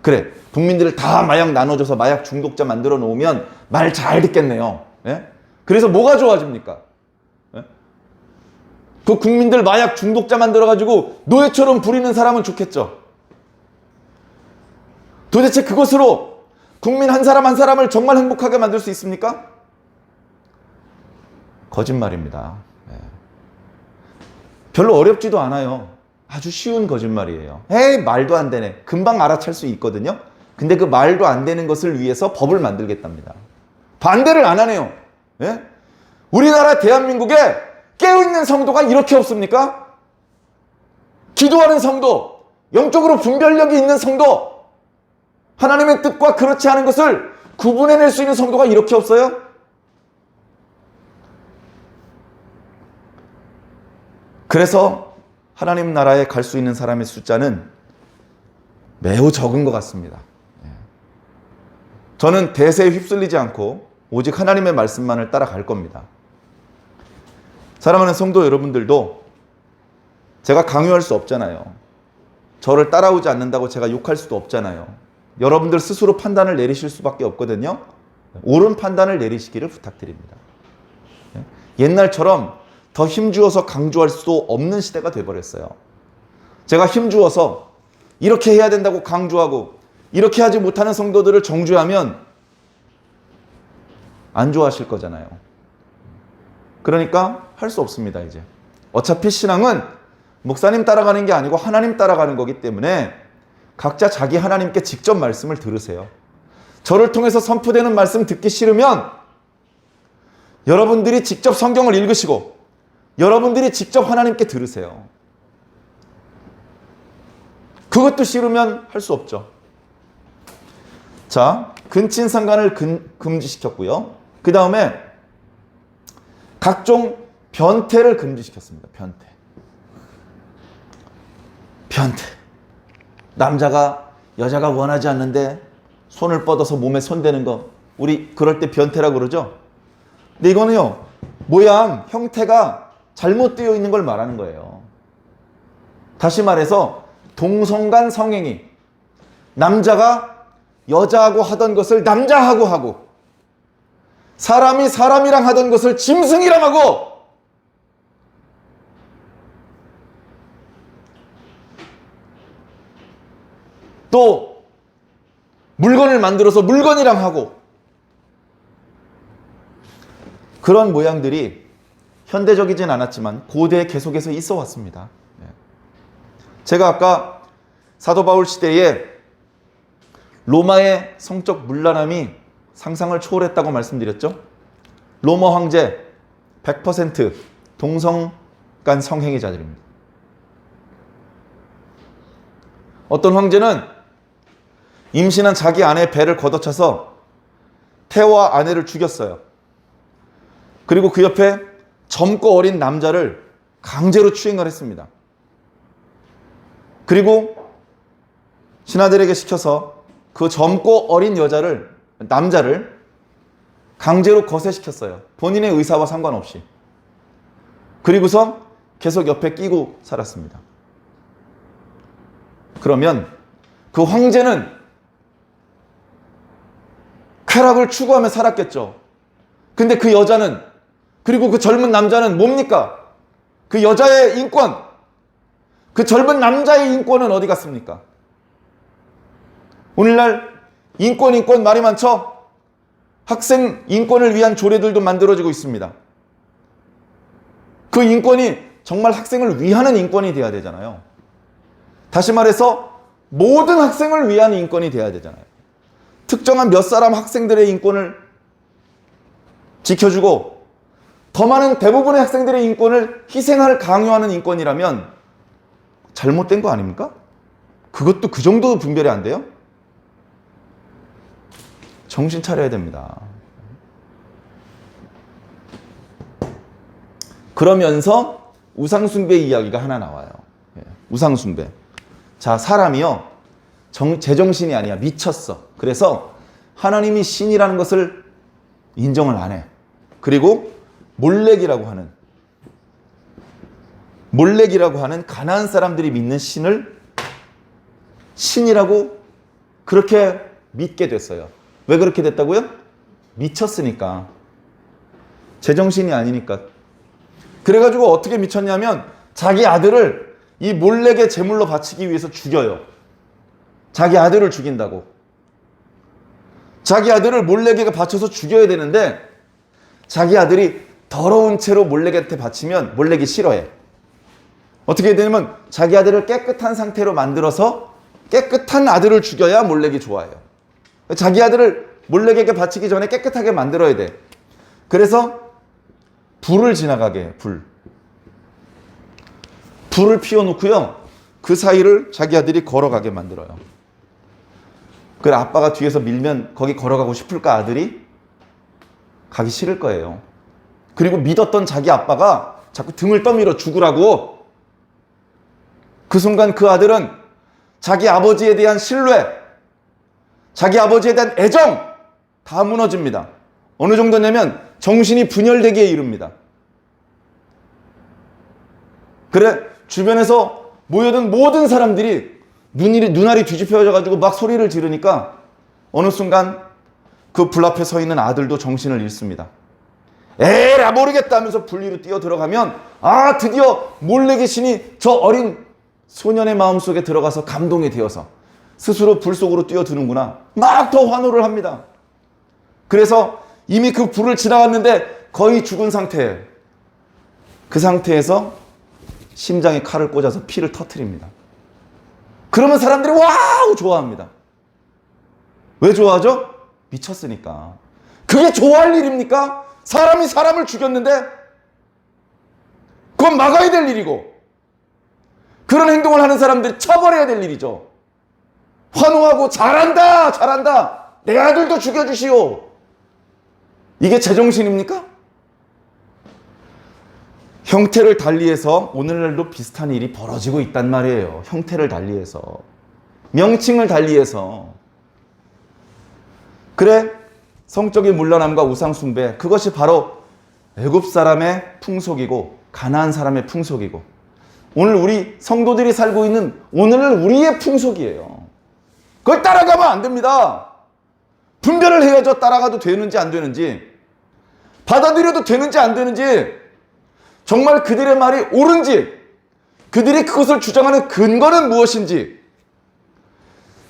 그래, 국민들을 다 마약 나눠줘서 마약 중독자 만들어 놓으면 말 잘 듣겠네요. 예? 그래서 뭐가 좋아집니까? 예? 그 국민들 마약 중독자 만들어가지고 노예처럼 부리는 사람은 좋겠죠. 도대체 그것으로 국민 한 사람 한 사람을 정말 행복하게 만들 수 있습니까? 거짓말입니다. 예. 별로 어렵지도 않아요. 아주 쉬운 거짓말이에요. 에이, 말도 안 되네. 금방 알아챌 수 있거든요. 근데 그 말도 안 되는 것을 위해서 법을 만들겠답니다. 반대를 안 하네요. 예? 우리나라 대한민국에 깨어있는 성도가 이렇게 없습니까? 기도하는 성도, 영적으로 분별력이 있는 성도, 하나님의 뜻과 그렇지 않은 것을 구분해낼 수 있는 성도가 이렇게 없어요? 그래서 하나님 나라에 갈 수 있는 사람의 숫자는 매우 적은 것 같습니다. 저는 대세에 휩쓸리지 않고 오직 하나님의 말씀만을 따라갈 겁니다. 사랑하는 성도 여러분들도 제가 강요할 수 없잖아요. 저를 따라오지 않는다고 제가 욕할 수도 없잖아요. 여러분들 스스로 판단을 내리실 수밖에 없거든요. 옳은 판단을 내리시기를 부탁드립니다. 옛날처럼 더 힘주어서 강조할 수 없는 시대가 돼버렸어요. 제가 힘주어서 이렇게 해야 된다고 강조하고 이렇게 하지 못하는 성도들을 정죄하면 안 좋아하실 거잖아요. 그러니까 할 수 없습니다. 이제 어차피 신앙은 목사님 따라가는 게 아니고 하나님 따라가는 거기 때문에 각자 자기 하나님께 직접 말씀을 들으세요. 저를 통해서 선포되는 말씀 듣기 싫으면 여러분들이 직접 성경을 읽으시고 여러분들이 직접 하나님께 들으세요. 그것도 싫으면 할 수 없죠. 자, 근친상간을 금지시켰고요. 그 다음에 각종 변태를 금지시켰습니다. 변태. 남자가 여자가 원하지 않는데 손을 뻗어서 몸에 손대는 거, 우리 그럴 때 변태라고 그러죠. 근데 이거는요, 모양, 형태가 잘못되어 있는 걸 말하는 거예요. 다시 말해서 동성간 성행위, 남자가 여자하고 하던 것을 남자하고 하고, 사람이 사람이랑 하던 것을 짐승이랑 하고, 또 물건을 만들어서 물건이랑 하고, 그런 모양들이 현대적이진 않았지만 고대에 계속해서 있어 왔습니다. 제가 아까 사도 바울 시대에 로마의 성적 문란함이 상상을 초월했다고 말씀드렸죠. 로마 황제 100% 동성간 성행위자들입니다. 어떤 황제는 임신한 자기 아내의 배를 걷어차서 태와 아내를 죽였어요. 그리고 그 옆에 젊고 어린 남자를 강제로 추행을 했습니다. 그리고 신하들에게 시켜서 그 젊고 어린 남자를 강제로 거세시켰어요. 본인의 의사와 상관없이. 그리고서 계속 옆에 끼고 살았습니다. 그러면 그 황제는 쾌락을 추구하며 살았겠죠. 근데 그 여자는, 그리고 그 젊은 남자는 뭡니까? 그 여자의 인권, 그 젊은 남자의 인권은 어디 갔습니까? 오늘날 인권 말이 많죠? 학생 인권을 위한 조례들도 만들어지고 있습니다. 그 인권이 정말 학생을 위하는 인권이 돼야 되잖아요. 다시 말해서 모든 학생을 위한 인권이 돼야 되잖아요. 특정한 몇 사람 학생들의 인권을 지켜주고 더 많은 대부분의 학생들의 인권을 희생할 강요하는 인권이라면 잘못된 거 아닙니까? 그것도 그 정도 분별이 안 돼요? 정신 차려야 됩니다. 그러면서 우상숭배 이야기가 하나 나와요. 우상숭배. 자, 사람이요, 제정신이 아니야. 미쳤어. 그래서 하나님이 신이라는 것을 인정을 안 해. 그리고 몰렉이라고 하는 가나안 사람들이 믿는 신을 신이라고 그렇게 믿게 됐어요. 왜 그렇게 됐다고요? 미쳤으니까. 제정신이 아니니까. 그래가지고 어떻게 미쳤냐면 자기 아들을 이 몰렉의 제물로 바치기 위해서 죽여요. 자기 아들을 죽인다고. 자기 아들을 몰렉에게 바쳐서 죽여야 되는데 자기 아들이 더러운 채로 몰렉한테 바치면 몰렉이 싫어해. 어떻게 되냐면 자기 아들을 깨끗한 상태로 만들어서 깨끗한 아들을 죽여야 몰렉이 좋아해요. 자기 아들을 몰렉에게 바치기 전에 깨끗하게 만들어야 돼. 그래서 불을 지나가게 해요. 불을 피워놓고요. 그 사이를 자기 아들이 걸어가게 만들어요. 그래 아빠가 뒤에서 밀면 거기 걸어가고 싶을까 아들이? 가기 싫을 거예요. 그리고 믿었던 자기 아빠가 자꾸 등을 떠밀어 죽으라고. 그 순간 그 아들은 자기 아버지에 대한 신뢰, 자기 아버지에 대한 애정 다 무너집니다. 어느 정도냐면 정신이 분열되기에 이릅니다. 그래 주변에서 모여든 모든 사람들이 눈알이 뒤집혀져가지고 막 소리를 지르니까 어느 순간 그 불 앞에 서 있는 아들도 정신을 잃습니다. 에라 모르겠다 하면서 불 위로 뛰어 들어가면 아 드디어 몰래 계신이 저 어린 소년의 마음속에 들어가서 감동이 되어서 스스로 불 속으로 뛰어드는구나. 막 더 환호를 합니다. 그래서 이미 그 불을 지나갔는데 거의 죽은 상태예요. 그 상태에서 심장에 칼을 꽂아서 피를 터뜨립니다. 그러면 사람들이 와우 좋아합니다. 왜 좋아하죠? 미쳤으니까. 그게 좋아할 일입니까? 사람이 사람을 죽였는데 그건 막아야 될 일이고 그런 행동을 하는 사람들이 처벌해야 될 일이죠. 환호하고 잘한다 잘한다 내 아들도 죽여주시오. 이게 제정신입니까? 형태를 달리해서 오늘날도 비슷한 일이 벌어지고 있단 말이에요. 형태를 달리해서 명칭을 달리해서. 그래 성적인 문란함과 우상숭배 그것이 바로 애굽 사람의 풍속이고 가나안 사람의 풍속이고 오늘 우리 성도들이 살고 있는 오늘날 우리의 풍속이에요. 그걸 따라가면 안 됩니다. 분별을 해야죠. 따라가도 되는지 안 되는지 받아들여도 되는지 안 되는지 정말 그들의 말이 옳은지 그들이 그것을 주장하는 근거는 무엇인지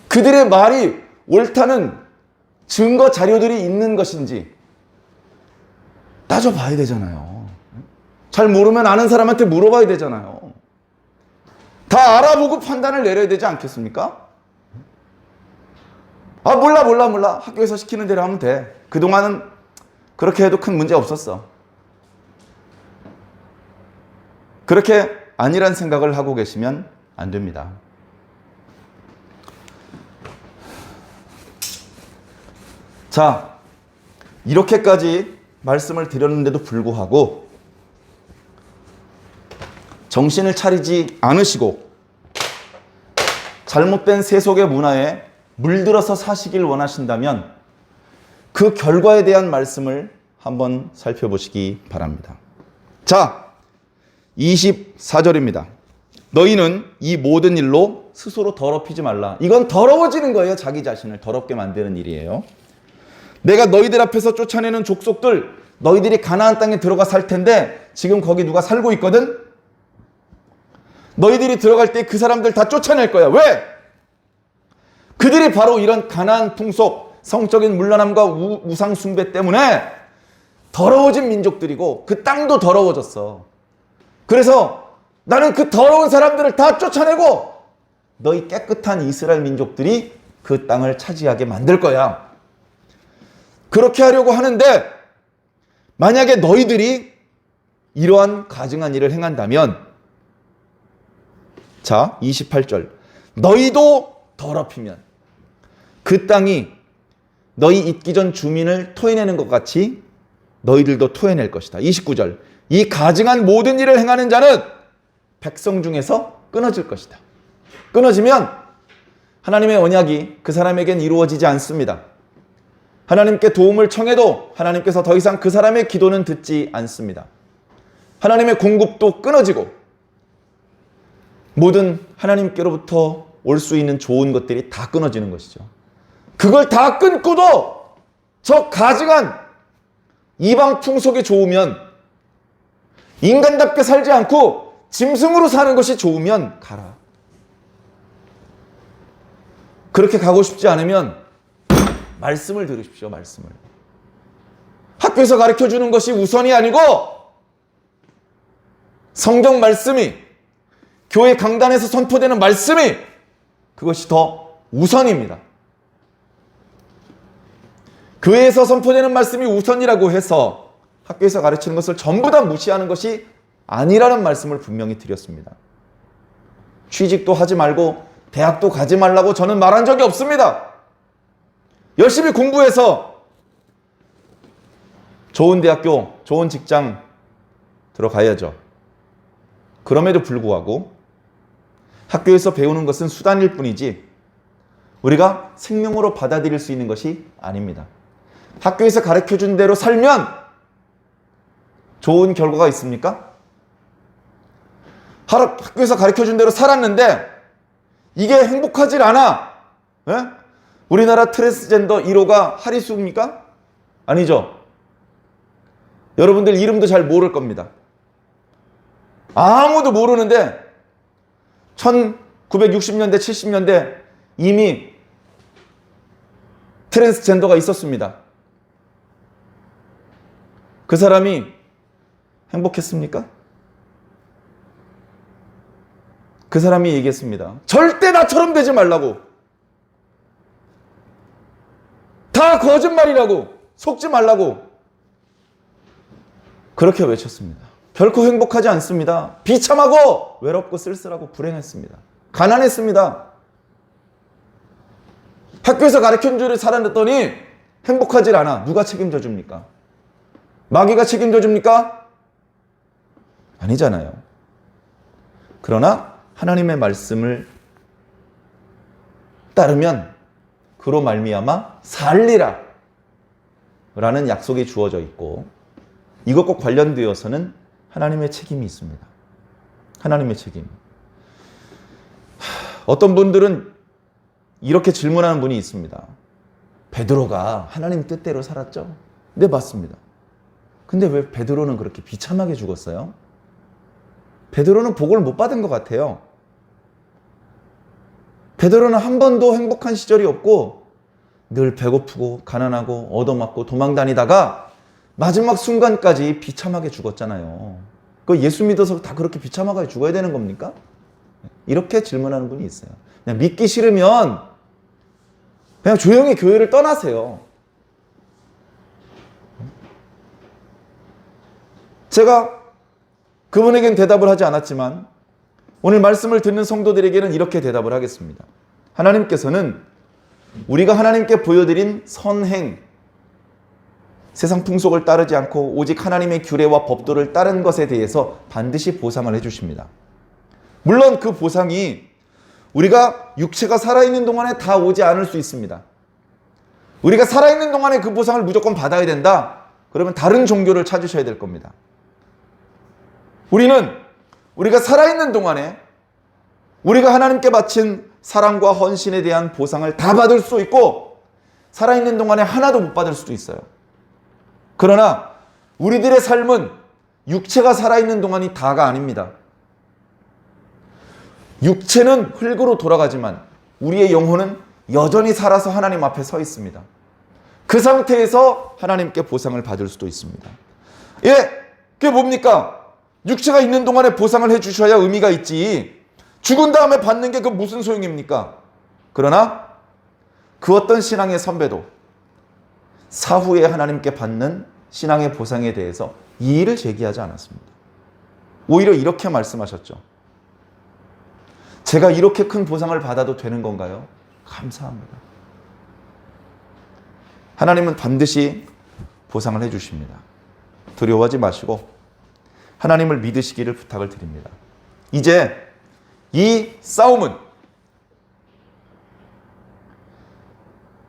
그들의 말이 옳다는 증거 자료들이 있는 것인지 따져봐야 되잖아요. 잘 모르면 아는 사람한테 물어봐야 되잖아요. 다 알아보고 판단을 내려야 되지 않겠습니까? 아 몰라 학교에서 시키는 대로 하면 돼. 그동안은 그렇게 해도 큰 문제 없었어. 그렇게 아니란 생각을 하고 계시면 안 됩니다. 자, 이렇게까지 말씀을 드렸는데도 불구하고 정신을 차리지 않으시고 잘못된 세속의 문화에 물들어서 사시길 원하신다면 그 결과에 대한 말씀을 한번 살펴보시기 바랍니다. 자, 24절입니다. 너희는 이 모든 일로 스스로 더럽히지 말라. 이건 더러워지는 거예요. 자기 자신을 더럽게 만드는 일이에요. 내가 너희들 앞에서 쫓아내는 족속들, 너희들이 가나안 땅에 들어가 살 텐데 지금 거기 누가 살고 있거든? 너희들이 들어갈 때 그 사람들 다 쫓아낼 거야. 왜? 그들이 바로 이런 가나안 풍속, 성적인 문란함과 우상 숭배 때문에 더러워진 민족들이고 그 땅도 더러워졌어. 그래서 나는 그 더러운 사람들을 다 쫓아내고 너희 깨끗한 이스라엘 민족들이 그 땅을 차지하게 만들 거야. 그렇게 하려고 하는데 만약에 너희들이 이러한 가증한 일을 행한다면 자 28절 너희도 더럽히면 그 땅이 너희 있기 전 주민을 토해내는 것 같이 너희들도 토해낼 것이다. 29절 이 가증한 모든 일을 행하는 자는 백성 중에서 끊어질 것이다. 끊어지면 하나님의 언약이 그 사람에겐 이루어지지 않습니다. 하나님께 도움을 청해도 하나님께서 더 이상 그 사람의 기도는 듣지 않습니다. 하나님의 공급도 끊어지고 모든 하나님께로부터 올 수 있는 좋은 것들이 다 끊어지는 것이죠. 그걸 다 끊고도 저 가증한 이방 풍속이 좋으면 인간답게 살지 않고 짐승으로 사는 것이 좋으면 가라. 그렇게 가고 싶지 않으면 말씀을 들으십시오. 말씀을. 학교에서 가르쳐주는 것이 우선이 아니고 성경 말씀이 교회 강단에서 선포되는 말씀이 그것이 더 우선입니다. 교회에서 선포되는 말씀이 우선이라고 해서 학교에서 가르치는 것을 전부 다 무시하는 것이 아니라는 말씀을 분명히 드렸습니다. 취직도 하지 말고 대학도 가지 말라고 저는 말한 적이 없습니다. 열심히 공부해서 좋은 대학교, 좋은 직장 들어가야죠. 그럼에도 불구하고 학교에서 배우는 것은 수단일 뿐이지 우리가 생명으로 받아들일 수 있는 것이 아닙니다. 학교에서 가르쳐준 대로 살면 좋은 결과가 있습니까? 학교에서 가르쳐준 대로 살았는데 이게 행복하질 않아. 예? 우리나라 트랜스젠더 1호가 하리수입니까? 아니죠. 여러분들 이름도 잘 모를 겁니다. 아무도 모르는데 1960년대, 70년대 이미 트랜스젠더가 있었습니다. 그 사람이 행복했습니까? 그 사람이 얘기했습니다. 절대 나처럼 되지 말라고. 다 거짓말이라고. 속지 말라고. 그렇게 외쳤습니다. 결코 행복하지 않습니다. 비참하고 외롭고 쓸쓸하고 불행했습니다. 가난했습니다. 학교에서 가르쳐준 대로 살았더니 행복하질 않아. 누가 책임져 줍니까? 마귀가 책임져 줍니까? 아니잖아요. 그러나 하나님의 말씀을 따르면 그로 말미암아 살리라 라는 약속이 주어져 있고 이것과 관련되어서는 하나님의 책임이 있습니다. 하나님의 책임. 어떤 분들은 이렇게 질문하는 분이 있습니다. 베드로가 하나님 뜻대로 살았죠? 네, 맞습니다. 근데 왜 베드로는 그렇게 비참하게 죽었어요? 베드로는 복을 못 받은 것 같아요. 베드로는 한 번도 행복한 시절이 없고 늘 배고프고 가난하고 얻어맞고 도망다니다가 마지막 순간까지 비참하게 죽었잖아요. 그 예수 믿어서 다 그렇게 비참하게 죽어야 되는 겁니까? 이렇게 질문하는 분이 있어요. 그냥 믿기 싫으면 그냥 조용히 교회를 떠나세요. 제가 그분에겐 대답을 하지 않았지만 오늘 말씀을 듣는 성도들에게는 이렇게 대답을 하겠습니다. 하나님께서는 우리가 하나님께 보여드린 선행, 세상 풍속을 따르지 않고 오직 하나님의 규례와 법도를 따른 것에 대해서 반드시 보상을 해주십니다. 물론 그 보상이 우리가 육체가 살아있는 동안에 다 오지 않을 수 있습니다. 우리가 살아있는 동안에 그 보상을 무조건 받아야 된다? 그러면 다른 종교를 찾으셔야 될 겁니다. 우리가 살아있는 동안에 우리가 하나님께 바친 사랑과 헌신에 대한 보상을 다 받을 수 있고 살아있는 동안에 하나도 못 받을 수도 있어요. 그러나 우리들의 삶은 육체가 살아있는 동안이 다가 아닙니다. 육체는 흙으로 돌아가지만 우리의 영혼은 여전히 살아서 하나님 앞에 서 있습니다. 그 상태에서 하나님께 보상을 받을 수도 있습니다. 그게 뭡니까? 육체가 있는 동안에 보상을 해주셔야 의미가 있지. 죽은 다음에 받는 게 그 무슨 소용입니까? 그러나 그 어떤 신앙의 선배도 사후에 하나님께 받는 신앙의 보상에 대해서 이의를 제기하지 않았습니다. 오히려 이렇게 말씀하셨죠. 제가 이렇게 큰 보상을 받아도 되는 건가요? 감사합니다. 하나님은 반드시 보상을 해주십니다. 두려워하지 마시고 하나님을 믿으시기를 부탁을 드립니다. 이제 이 싸움은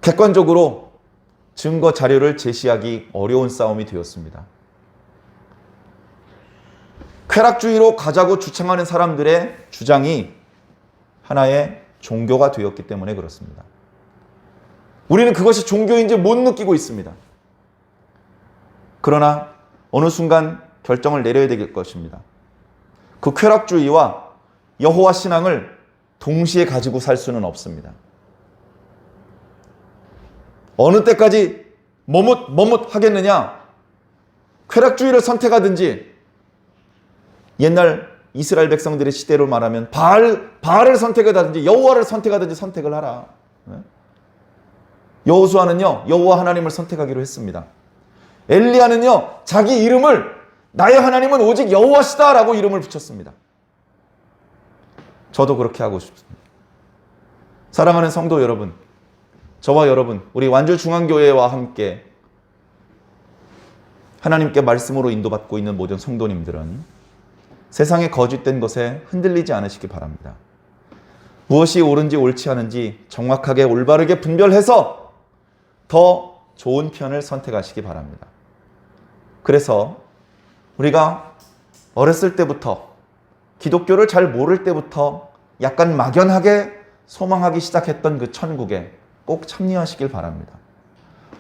객관적으로 증거 자료를 제시하기 어려운 싸움이 되었습니다. 쾌락주의로 가자고 주창하는 사람들의 주장이 하나의 종교가 되었기 때문에 그렇습니다. 우리는 그것이 종교인지 못 느끼고 있습니다. 그러나 어느 순간 결정을 내려야 될 것입니다. 그 쾌락주의와 여호와 신앙을 동시에 가지고 살 수는 없습니다. 어느 때까지 머뭇하겠느냐? 쾌락주의를 선택하든지 옛날 이스라엘 백성들의 시대로 말하면 바알을 선택하든지 여호와를 선택하든지 선택을 하라. 여호수아는요 여호와 하나님을 선택하기로 했습니다. 엘리야는요, 자기 이름을 나의 하나님은 오직 여호와시다 라고 이름을 붙였습니다. 저도 그렇게 하고 싶습니다. 사랑하는 성도 여러분, 저와 여러분, 우리 완주중앙교회와 함께 하나님께 말씀으로 인도받고 있는 모든 성도님들은 세상의 거짓된 것에 흔들리지 않으시기 바랍니다. 무엇이 옳은지 옳지 않은지 정확하게 올바르게 분별해서 더 좋은 편을 선택하시기 바랍니다. 그래서 우리가 어렸을 때부터, 기독교를 잘 모를 때부터 약간 막연하게 소망하기 시작했던 그 천국에 꼭 참여하시길 바랍니다.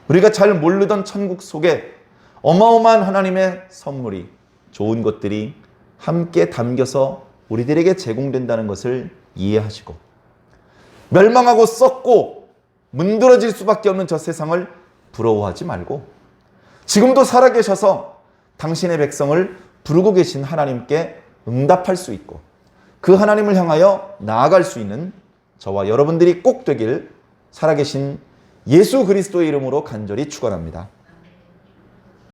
우리가 잘 모르던 천국 속에 어마어마한 하나님의 선물이, 좋은 것들이 함께 담겨서 우리들에게 제공된다는 것을 이해하시고, 멸망하고 썩고 문드러질 수밖에 없는 저 세상을 부러워하지 말고, 지금도 살아계셔서 당신의 백성을 부르고 계신 하나님께 응답할 수 있고 그 하나님을 향하여 나아갈 수 있는 저와 여러분들이 꼭 되길 살아계신 예수 그리스도의 이름으로 간절히 축원합니다.